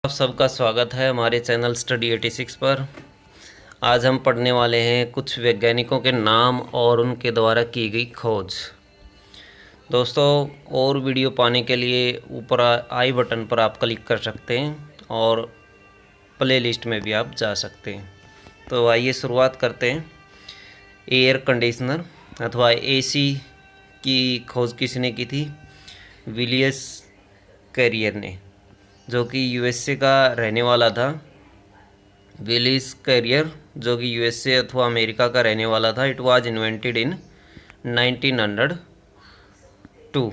आप सबका स्वागत है हमारे चैनल स्टडी 86 पर। आज हम पढ़ने वाले हैं कुछ वैज्ञानिकों के नाम और उनके द्वारा की गई खोज। दोस्तों, और वीडियो पाने के लिए ऊपर आई बटन पर आप क्लिक कर सकते हैं और प्ले लिस्ट में भी आप जा सकते हैं। तो आइए शुरुआत करते हैं। एयर कंडीशनर अथवा एसी की खोज किसने की थी? विलियस कैरियर ने, जो कि यूएसए का रहने वाला था। विलियस कैरियर जो कि यूएसए अथवा अमेरिका का रहने वाला था। It was invented in 1902।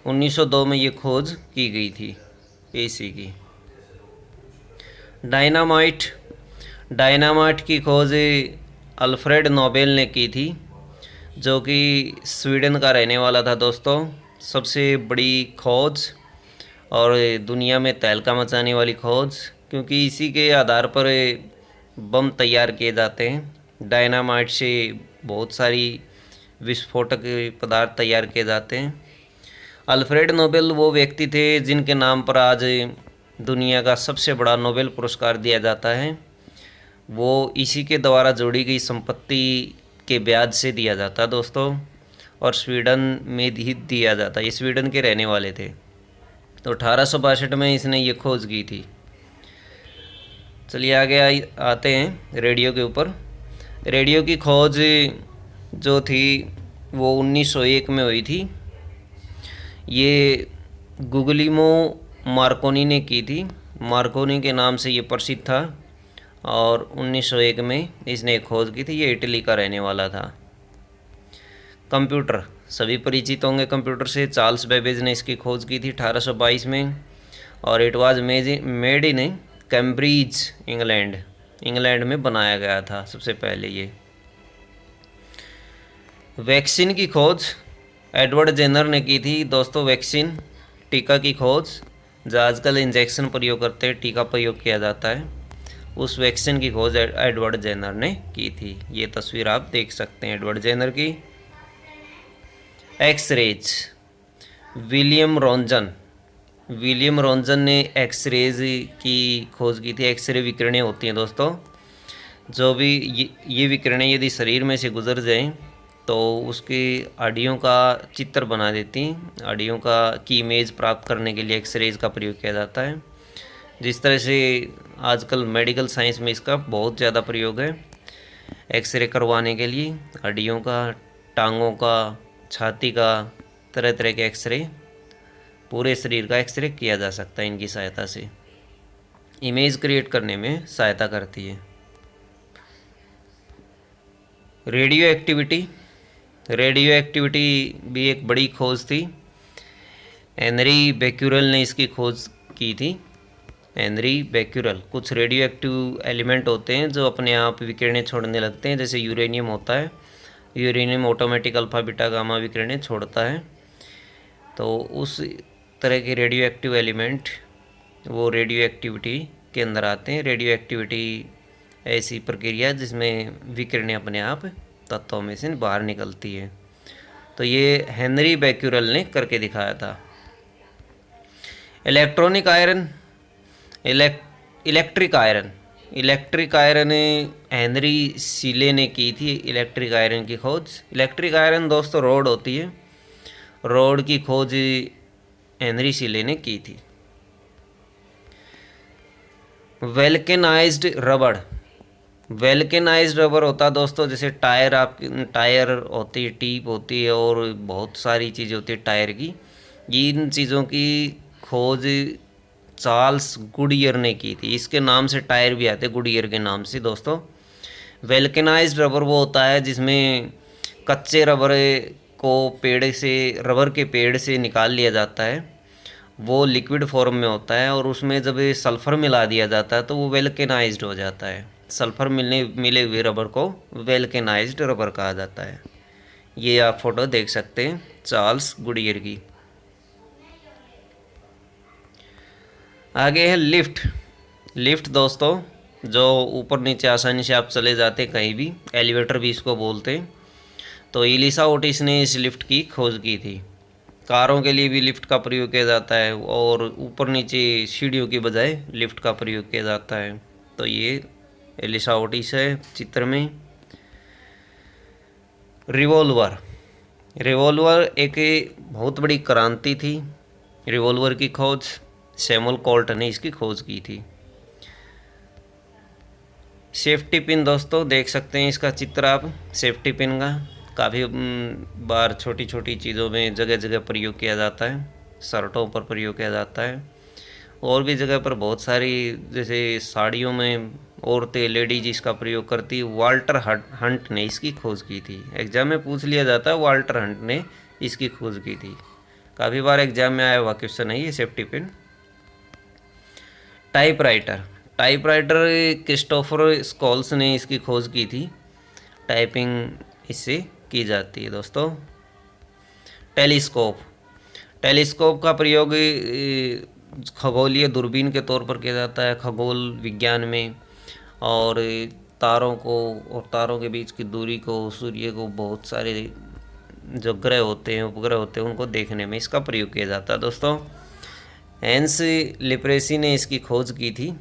1902 में ये खोज की गई थी एसी की। डायनामाइट की खोज अल्फ्रेड नोबेल ने की थी, जो कि स्वीडन का रहने वाला था। दोस्तों, सबसे बड़ी खोज और दुनिया में तहलका मचाने वाली खोज, क्योंकि इसी के आधार पर बम तैयार किए जाते हैं। डायनामाइट से बहुत सारी विस्फोटक पदार्थ तैयार किए जाते हैं। अल्फ्रेड नोबेल वो व्यक्ति थे जिनके नाम पर आज दुनिया का सबसे बड़ा नोबेल पुरस्कार दिया जाता है। वो इसी के द्वारा जोड़ी गई संपत्ति के ब्याज से दिया जाता दोस्तों, और स्वीडन में ही दिया जाता। ये स्वीडन के रहने वाले थे। तो 1862 में इसने ये खोज की थी। चलिए आगे आते हैं रेडियो के ऊपर। रेडियो की खोज जो थी वो 1901 में हुई थी। ये गुगलिमो मार्कोनी ने की थी। मार्कोनी के नाम से ये प्रसिद्ध था और 1901 में इसने खोज की थी। ये इटली का रहने वाला था। कंप्यूटर, सभी परिचित होंगे कंप्यूटर से। चार्ल्स बेबेज ने इसकी खोज की थी 1822 में, और it was made in Cambridge, England में बनाया गया था सबसे पहले ये। वैक्सीन की खोज एडवर्ड जेनर ने की थी। दोस्तों, वैक्सीन टीका की खोज, जो आजकल इंजेक्शन प्रयोग करते हैं, टीका प्रयोग किया जाता है, उस वैक्सीन की खोज एडवर्ड जेनर ने की थी। ये तस्वीर आप देख सकते हैं एडवर्ड जेनर की। एक्सरेज, विलियम रोंजन ने एक्सरेज की खोज की थी। एक्सरे विकिरणें होती हैं दोस्तों, जो भी ये विकिरणें यदि शरीर में से गुजर जाएं तो उसकी हड्डियों का चित्र बना देती। हड्डियों की इमेज प्राप्त करने के लिए एक्सरेज का प्रयोग किया जाता है। जिस तरह से आजकल मेडिकल साइंस में इसका बहुत ज़्यादा प्रयोग है। एक्सरे करवाने के लिए हड्डियों का, टांगों का, छाती का, तरह तरह के एक्सरे, पूरे शरीर का एक्सरे किया जा सकता है। इनकी सहायता से इमेज क्रिएट करने में सहायता करती है। रेडियो एक्टिविटी भी एक बड़ी खोज थी। हेनरी बेक्यूरेल ने इसकी खोज की थी। हेनरी बेक्यूरेल, कुछ रेडियो एक्टिव एलिमेंट होते हैं जो अपने आप विकिरणें छोड़ने लगते हैं। जैसे यूरेनियम होता है, uranium automatic alpha beta gamma विकिरणें छोड़ता है। तो उस तरह के रेडियो एक्टिव एलिमेंट वो रेडियो एक्टिविटी के अंदर आते हैं। रेडियो एक्टिविटी ऐसी प्रक्रिया जिसमें विकिरणें अपने आप तत्वों में से बाहर निकलती है। तो ये हेनरी बेक्यूरेल ने करके दिखाया था। इलेक्ट्रिक आयरन हेनरी सीले ने की थी इलेक्ट्रिक आयरन की खोज। इलेक्ट्रिक आयरन दोस्तों रोड होती है, रोड की खोज हेनरी सीले ने की थी। वेल्केनाइज्ड रबर होता है दोस्तों, जैसे टायर होती है, टीप होती है और बहुत सारी चीज़ें होती है टायर की। इन चीज़ों की खोज चार्ल्स गुडियर ने की थी। इसके नाम से टायर भी आते हैं, गुडियर के नाम से दोस्तों। वेल्केनाइज्ड रबर वो होता है जिसमें कच्चे रबर को रबर के पेड़ से निकाल लिया जाता है। वो लिक्विड फॉर्म में होता है और उसमें जब सल्फ़र मिला दिया जाता है तो वो वेल्केनाइज्ड हो जाता है। सल्फ़र मिले हुए रबर को वेल्केनाइज्ड रबर कहा जाता है। ये आप फोटो देख सकते हैं चार्ल्स गुडियर की। आगे है लिफ्ट दोस्तों, जो ऊपर नीचे आसानी से आप चले जाते कहीं भी, एलिवेटर भी इसको बोलते हैं। तो इलिसा ओटिस ने इस लिफ्ट की खोज की थी। कारों के लिए भी लिफ्ट का प्रयोग किया जाता है और ऊपर नीचे सीढ़ियों की बजाय लिफ्ट का प्रयोग किया जाता है। तो ये एलिसा ओटिस है चित्र में। रिवॉल्वर, रिवॉल्वर एक बहुत बड़ी क्रांति थी। रिवॉल्वर की खोज सैमुअल कोल्ट ने इसकी खोज की थी। सेफ्टी पिन दोस्तों देख सकते हैं इसका चित्र आप, सेफ्टी पिन का काफ़ी बार छोटी छोटी चीज़ों में जगह जगह प्रयोग किया जाता है, शर्टों पर प्रयोग किया जाता है और भी जगह पर बहुत सारी, जैसे साड़ियों में औरतें लेडीज इसका प्रयोग करती। वाल्टर हंट ने इसकी खोज की थी। एग्जाम में पूछ लिया जाता है वाल्टर हंट ने इसकी खोज की थी, काफ़ी बार एग्जाम में आया हुआ क्वेश्चन है ये safety pin. Typewriter, typewriter Christopher Sholes ने इसकी खोज की थी। टाइपिंग इससे की जाती है दोस्तों। टेलीस्कोप, टेलीस्कोप का प्रयोग खगोलीय दूरबीन के तौर पर किया जाता है खगोल विज्ञान में, और तारों को और तारों के बीच की दूरी को, सूर्य को, बहुत सारे जो ग्रह होते हैं, उपग्रह होते हैं, उनको देखने में इसका प्रयोग किया जाता है दोस्तों। हैंस लिप्रेसी ने इसकी खोज की थी।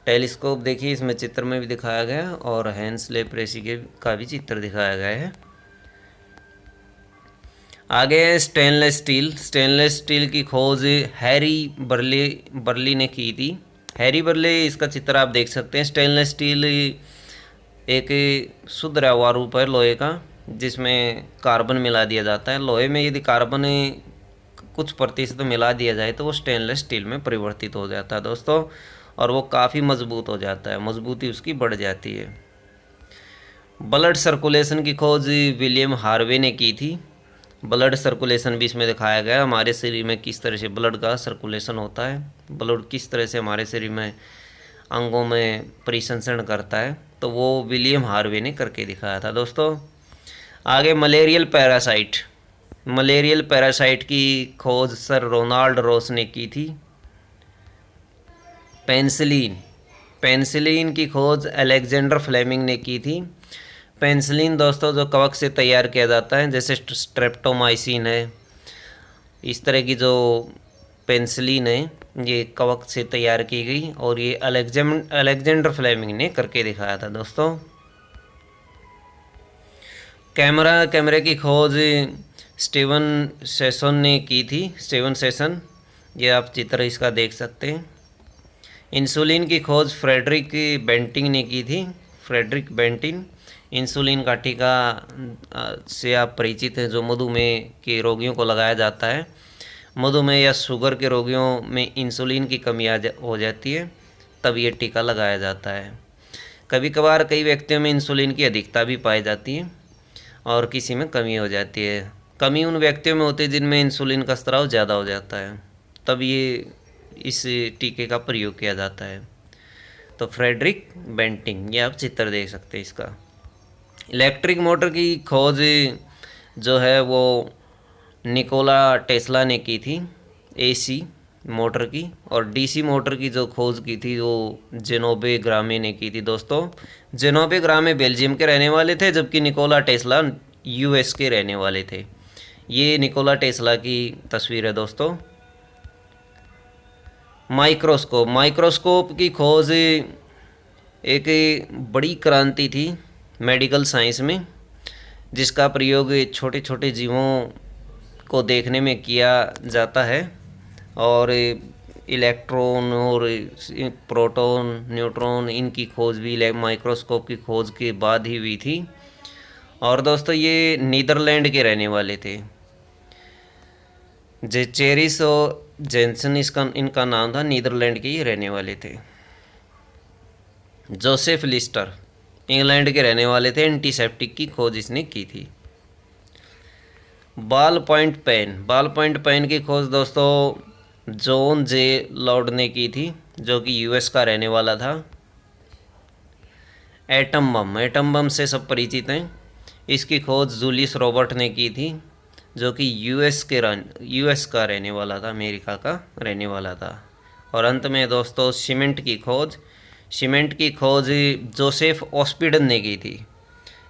टेलीस्कोप देखिए इसमें चित्र में भी दिखाया गया और हैंस लिप्रेसी के का भी चित्र दिखाया गया है। आगे है स्टेनलेस स्टील। स्टेनलेस स्टील की खोज हैरी बर्ली ने की थी। हैरी बर्ले, इसका चित्र आप देख सकते हैं। स्टेनलेस स्टील एक शुद्ध व्यवहार रूप है लोहे का, जिसमें कार्बन मिला दिया जाता है। लोहे में यदि कार्बन कुछ प्रतिशत मिला दिया जाए तो वो स्टेनलेस स्टील में परिवर्तित हो जाता है दोस्तों, और वो काफ़ी मजबूत हो जाता है, मजबूती उसकी बढ़ जाती है। ब्लड सर्कुलेशन की खोज विलियम हार्वे ने की थी। ब्लड सर्कुलेशन भी इसमें दिखाया गया, हमारे शरीर में किस तरह से ब्लड का सर्कुलेशन होता है, ब्लड किस तरह से हमारे शरीर में अंगों में परिसंचरण करता है, तो वो विलियम हार्वे ने करके दिखाया था दोस्तों। आगे मलेरियल पैरासाइट, मलेरियल पैरासाइट की खोज सर रोनाल्ड रॉस ने की थी। पेनिसिलिन, पेनिसिलिन की खोज अलेक्जेंडर फ्लेमिंग ने की थी। पेनिसिलिन दोस्तों जो कवक से तैयार किया जाता है, जैसे स्ट्रेप्टोमाइसिन है, इस तरह की जो पेनिसिलिन है ये कवक से तैयार की गई और ये अलेक्जेंडर फ्लेमिंग ने करके दिखाया था दोस्तों। कैमरे की खोज स्टीवन सेसन ने की थी। स्टीवन सेसन, ये आप चित्र इसका देख सकते हैं। इंसुलिन की खोज फ्रेडरिक बेंटिंग ने की थी। फ्रेडरिक बेंटिंग, इंसुलिन का टीका से आप परिचित हैं, जो मधुमेह के रोगियों को लगाया जाता है। मधुमेह या शुगर के रोगियों में इंसुलिन की कमी हो जाती है, तब ये टीका लगाया जाता है। कभी कभार कई व्यक्तियों में इंसुलिन की अधिकता भी पाई जाती है और किसी में कमी हो जाती है। कमी उन व्यक्तियों में होती है जिनमें इंसुलिन का स्राव ज़्यादा हो जाता है, तब ये इस टीके का प्रयोग किया जाता है। तो फ्रेडरिक बेंटिंग, ये आप चित्र देख सकते हैं इसका। इलेक्ट्रिक मोटर की खोज जो है वो निकोला टेस्ला ने की थी, एसी मोटर की, और डीसी मोटर की जो खोज की थी वो जेनोबे ग्रामे ने की थी दोस्तों। जेनोबे ग्रामे बेल्जियम के रहने वाले थे, जबकि निकोला टेस्ला यूएस के रहने वाले थे। ये निकोला टेस्ला की तस्वीर है दोस्तों। माइक्रोस्कोप, माइक्रोस्कोप की खोज एक बड़ी क्रांति थी मेडिकल साइंस में, जिसका प्रयोग छोटे छोटे जीवों को देखने में किया जाता है, और इलेक्ट्रॉन और प्रोटॉन, न्यूट्रॉन, इनकी खोज भी माइक्रोस्कोप की खोज के बाद ही हुई थी। और दोस्तों ये नीदरलैंड के रहने वाले थे, चेरिस और जेंसन इनका नाम था, नीदरलैंड के ही रहने वाले थे। जोसेफ लिस्टर इंग्लैंड के रहने वाले थे, एंटीसेप्टिक की खोज इसने की थी। Ballpoint pen, ballpoint pen की खोज दोस्तों जॉन जे लॉर्ड ने की थी, जो कि यूएस का रहने वाला था। एटम बम, एटम बम से सब परिचित हैं, इसकी खोज जूलियस रॉबर्ट ने की थी, जो कि यूएस का रहने वाला था, अमेरिका का रहने वाला था। और अंत में दोस्तों सीमेंट की खोज, सीमेंट की खोज जोसेफ ऑस्पिडन ने की थी।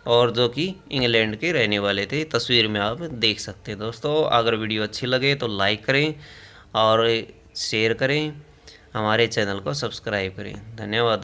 और जो कि इंग्लैंड के रहने वाले थे। तस्वीर में आप देख सकते हैं दोस्तों। अगर वीडियो अच्छी लगे तो लाइक करें और शेयर करें, हमारे चैनल को सब्सक्राइब करें। धन्यवाद।